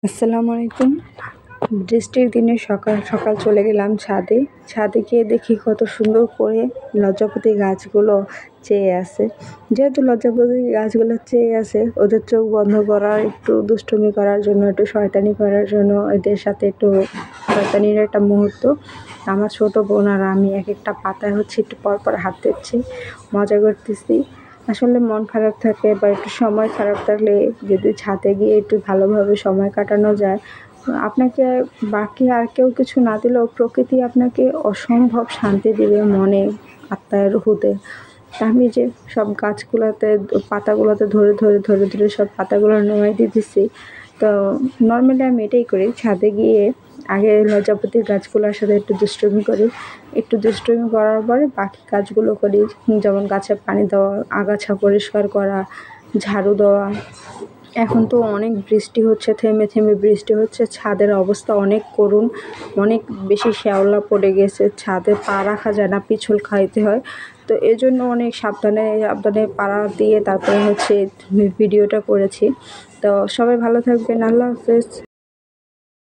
আসসালামু আলাইকুম। বৃষ্টির দিনে সকাল সকাল চলে গেলাম ছাদে। ছাদে গিয়ে দেখি কত সুন্দর করে লজ্জাপতি গাছগুলো চেয়ে আছে। যেহেতু লজ্জাপতি গাছগুলো চেয়ে আছে, ওদের চোখ বন্ধ করার, একটু দুষ্টুমি করার জন্য, একটু শয়তানি করার জন্য, এদের সাথে একটু শয়তানির একটা মুহূর্ত। আমার ছোট বোন আর আমি এক একটা পাতায় একটু পর পর হাত দিচ্ছি, মজা করতেছি। আসলে মন খারাপ থাকে বা একটু সময় খারাপ থাকলে যদি ছাদে গিয়ে একটু ভালোভাবে সময় কাটানো যায়, আপনাকে বাকি আর কেউ কিছু না দিলেও প্রকৃতি আপনাকে অসম্ভব শান্তি দিবে মনে, আত্মায়, রুহুতে। আমি যে সব গাছগুলোতে পাতাগুলোতে ধরে সব পাতাগুলো নোয়াই দিতেছি। তো নর্মালি আমি এটাই করি, ছাদে গিয়ে আগে লজ্জাপতির গাছগুলোর সাথে একটু দুষ্টুমি করি। একটু দুষ্টুমি করার পরে বাকি কাজগুলো করি, যেমন গাছে পানি দেওয়া, আগাছা পরিষ্কার করা, ঝাড়ু দেওয়া। এখন তো অনেক বৃষ্টি হচ্ছে, থেমে থেমে বৃষ্টি হচ্ছে, ছাদের অবস্থা অনেক করুণ, অনেক বেশি শ্যাওলা পড়ে গেছে, ছাদে পা রাখা যায় না, পিছল খাইতে হয়। তো এজন্য অনেক সাবধানে সাবধানে পাড়া দিয়ে তারপরে ভিডিওটা করেছি। তো সবাই ভালো থাকবেন, আল্লাহ হাফেজ।